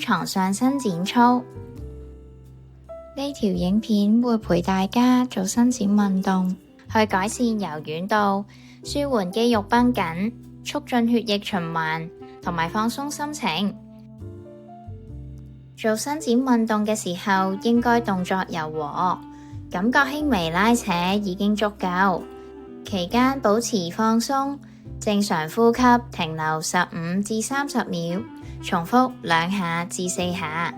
床上伸展操。呢條影片會陪大家做伸展運動，去改善柔軟度，舒緩肌肉繃緊，促進血液循環，同埋放鬆心情。做伸展運動嘅時候，應該動作柔和，感覺輕微拉扯已經足夠。期間保持放鬆，正常呼吸停留15至30秒，重複2下至4下。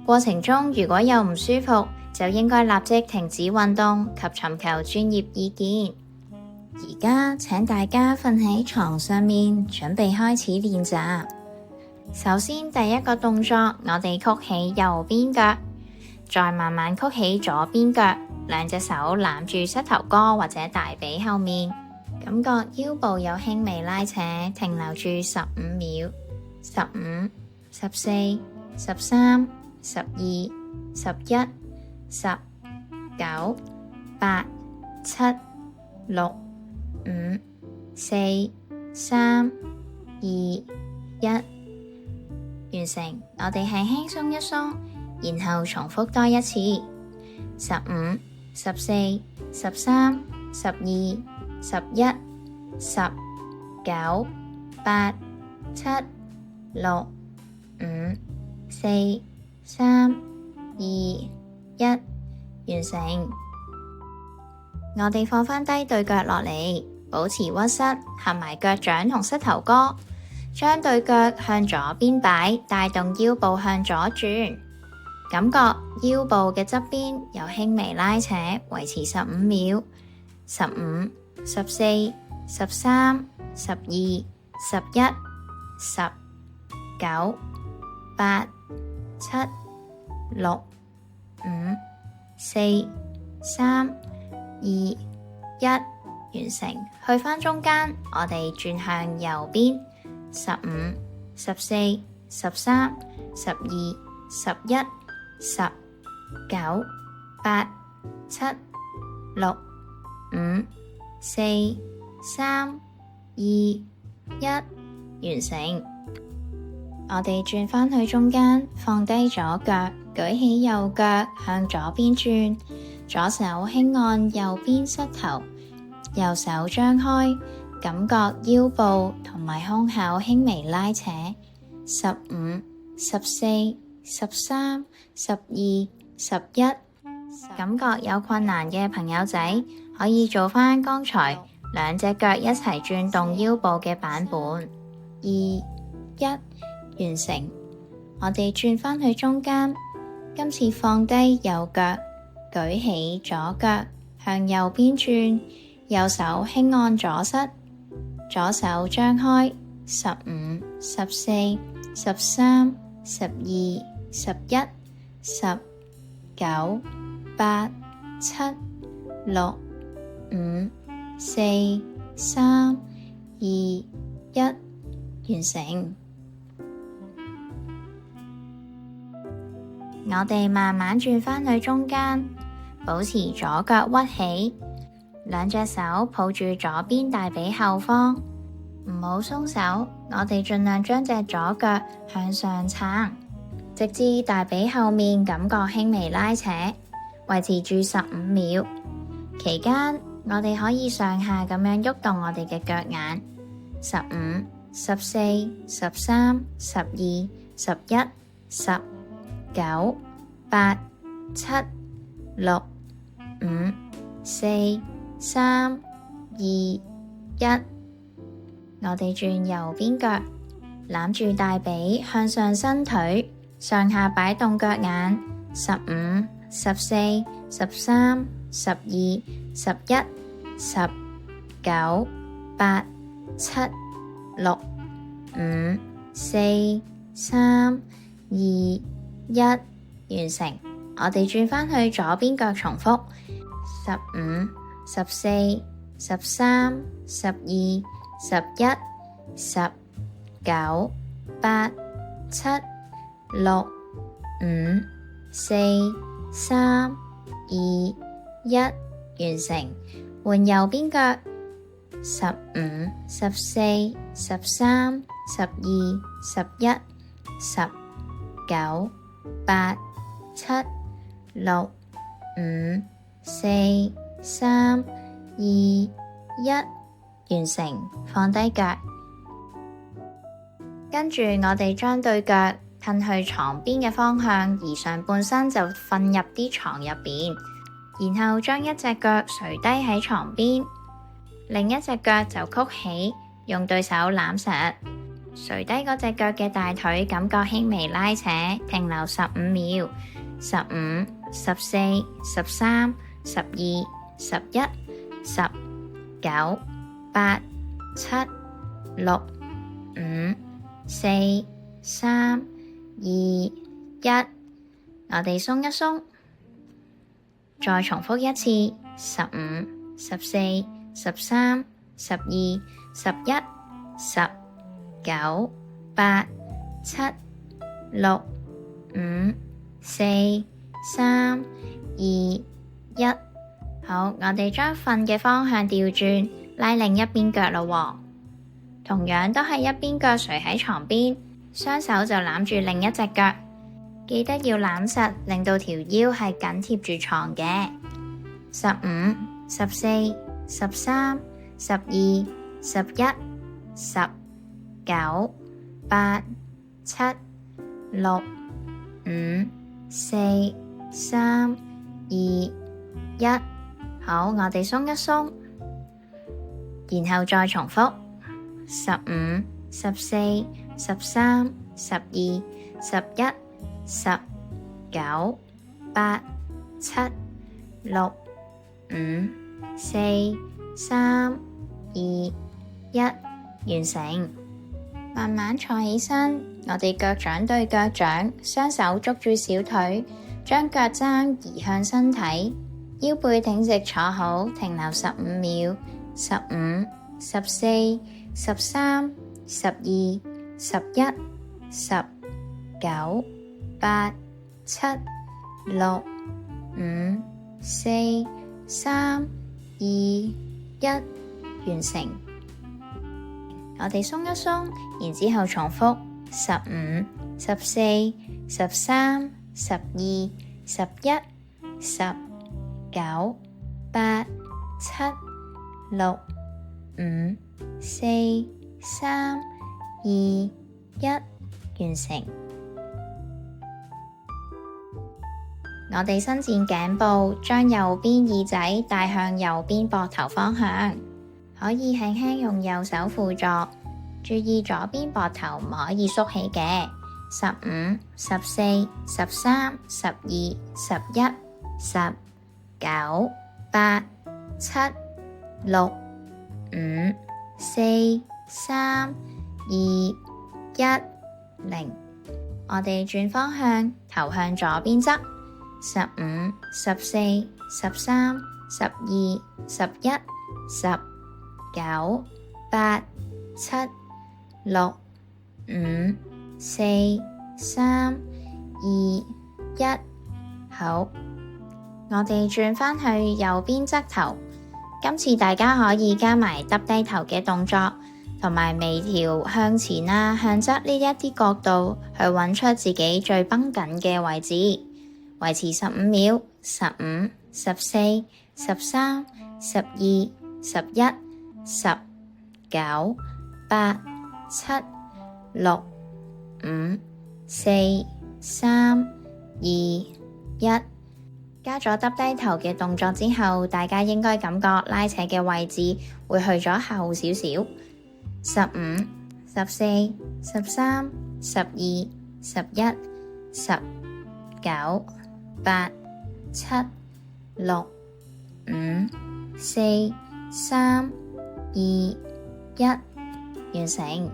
過程中如果有唔舒服，就應該立即停止運動及尋求專業意見。而家請大家瞓喺床上面，準備開始練習。首先第一個動作，我哋曲起右邊腳，再慢慢曲起左邊腳，兩隻手攬住膝頭哥或者大髀後面，感覺腰部有輕微拉扯，停留住15秒。15、14、13、12、11、10、9、8、7、6、5、4、3、2、1。完成，我哋係輕鬆一鬆，然後重複多一次。15、14、13、12、11、10、9、8、7、6、5、4、3、2、1。完成。我哋放返低對腳落嚟，保持屈膝，合埋腳掌同膝頭哥，將對腳向左邊擺，帶動腰部向左轉，感覺腰部嘅側邊有輕微拉扯，維持15秒。15、14、13、12、11、10、9、8、7、6、5、4、3、2、1。完成。去返中間，我哋轉向右邊。15、14、13、12、11、10、9、8、7、6、5、4、3、2、1。完成。我哋轉返去中間，放低左腳，舉起右腳向左邊轉，左手輕按右邊膝頭，右手張開，感覺腰部同埋胸口輕微拉扯。15、14、13、12、11。感覺有困難嘅朋友仔，可以做返剛才兩隻腳一齊轉動腰部嘅版本。2、1。完成。我哋轉返去中間，今次放低右腳，舉起左腳向右邊轉，右手輕按左膝，左手張開。15、14、13、12、11、10、9、8、7、6、5、4、3、2、1。完成。我哋慢慢轉返去中間，保持左腳屈起，兩隻手抱住左邊大髀後方，唔好鬆手。我哋盡量將隻左腳向上撐，直至大髀後面感覺輕微拉扯，維持住15秒。期間我哋可以上下咁樣喐動我哋嘅腳眼。15、14、13、12、11、10、9、8、7、6、5、4、3、2、1。我哋轉右邊腳，攬住大髀向上伸腿，上下擺動腳眼。15、14、13、12、11、10、9、8、7、6、5、4、3、2、1。完成。我哋轉返去左邊腳重複。15、14、13、12、11、10、9、8、7、6、5、4、3、2、1。完成。換右邊腳。15、14、13、12、11、10、9、8、7、6、5、4、3、2、1，完成，放低腳。跟住我哋將對腳褪去床邊嘅方向，而上半身就瞓入啲床入邊，然後將一隻腳垂低喺床邊，另一隻腳就曲起，用對手攬實。垂低嗰隻腳嘅大腿感覺輕微拉扯，停留15秒。15、14、13、12、11、10、9、8、7、6、5、4、3、2、1，我哋鬆一鬆，再重複一次。15、14、13、12、11、10、9、8、7、6、5、4、3、2、1，好，我哋將瞓嘅方向調轉，拉另一邊腳咯。同樣都係一邊腳垂喺床邊，雙手就攬住另一隻腳，記得要攬實，令到條腰係緊貼住床嘅。15、14、13、12、11、10、9、8、7、6、5、4、3、2、1，好，我哋鬆一鬆，然後再重複。15、14、13、12、11、10、9、8、7、6、5、4、3、2、1，完成。慢慢坐起身，我哋腳掌對腳掌，雙手捉住小腿，將腳踭移向身體，腰背挺直坐好，停留15秒。15、14、13、12、11、10、9、8、7、6、5、4、3、2、1，完成。我哋鬆一鬆，然之後重複15、14、13、12、11、10、9、8、7、6、5、4、3、2、1，完成。我哋伸展頸部，將右邊耳仔帶向右邊膊頭方向，可以輕輕用右手輔助，注意左邊膊頭唔可以縮起嘅。15、14、13、12、11、10、9、8、7、6、5、4、3、2、1、0。我哋轉方向，頭向左邊側。15、14、13、12、11、10、9、8、7、6、5、4、3、2、1，好，我哋轉返去右邊側頭。今次大家可以加埋耷低頭嘅動作，同埋微調向前啊、向側呢一啲角度，去揾出自己最繃緊嘅位置。維持15秒。15、14、13、12、11、10、9、8、7、6、5、4、3、2、1。加咗耷低頭嘅動作之後，大家應該感覺拉扯嘅位置會去咗後少少。15、14、13、12、11、10、9、8、7、6、5、4、3、2、1，完成。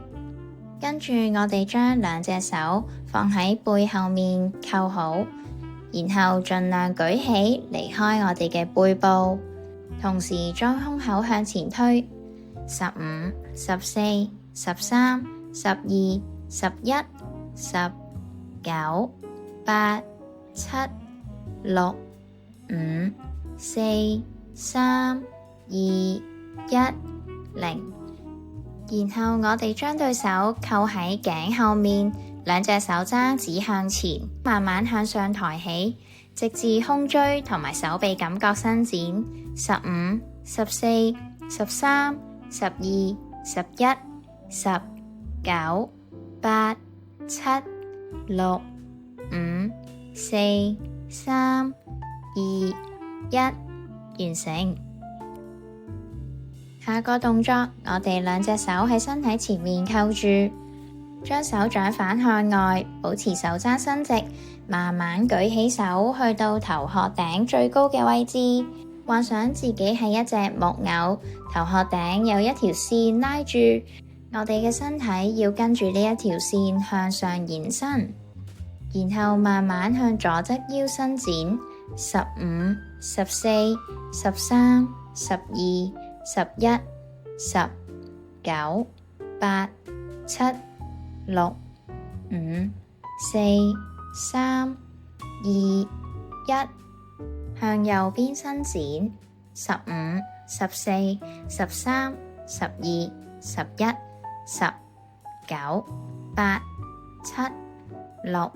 跟住我哋將兩隻手放喺背後面扣好，然後盡量舉起離開我哋嘅背部，同時將胸口向前推。15、14、13、12、11、10、9、8、7、6、5、4、3、2、1、0。然後我哋將對手扣喺頸後面，兩隻手踭指向前，慢慢向上抬起，直至胸椎同埋手臂感覺伸展。15、14、13、12、11、10、9、8、7、6、5、4、3、2、1，完成。下個動作，我哋兩隻手喺身體前面扣住，將手掌反向外，保持手踭伸直，慢慢舉起手去到頭殼頂最高嘅位置，幻想自己係一隻木偶，頭殼頂有一條線拉住，我哋嘅身體要跟住呢一條線向上延伸，然後慢慢向左側腰伸展。15、14、13、12、11、10、9、8、7、6、5、4、3、2、1，向右邊伸展。15、14、13、12、11、10、9、8、7、6、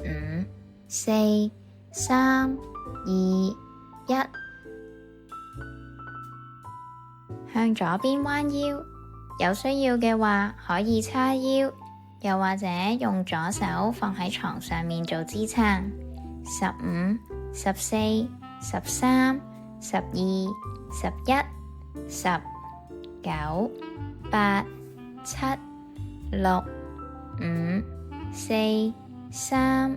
5、4、3、2、1，向左邊彎腰，有需要嘅話可以叉腰，又或者用左手放喺床上面做支撐。15、14、13、12、11、10、9、8、7、6、5、4、3、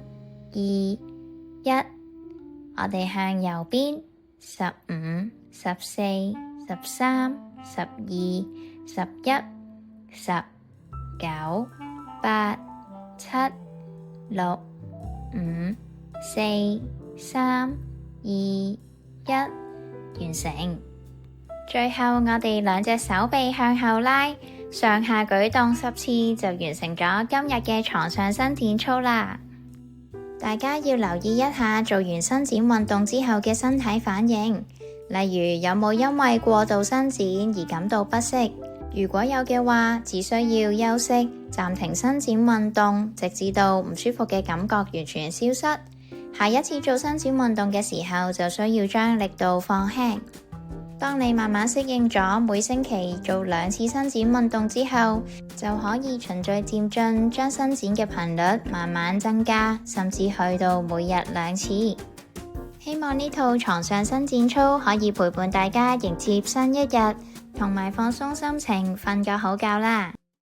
2、1，我哋向右邊。15、14、13、12、11、10、9、8、7、6、5、4、3、2、1，完成。最後我哋兩隻手臂向後拉，上下舉動10次就完成咗今日嘅床上伸展操啦。大家要留意一下做完伸展運動之後嘅身體反應，例如有冇因為過度伸展而感到不適。如果有嘅話，只需要休息，暫停伸展運動，直至到唔舒服嘅感覺完全消失。下一次做伸展運動嘅時候，就需要將力度放輕。當你慢慢適應咗每星期做2次伸展運動之後，就可以循序漸進，將伸展嘅頻率慢慢增加，甚至去到每日2次。希望呢套床上伸展操可以陪伴大家迎接新一日，同埋放鬆心情，瞓個好覺啦。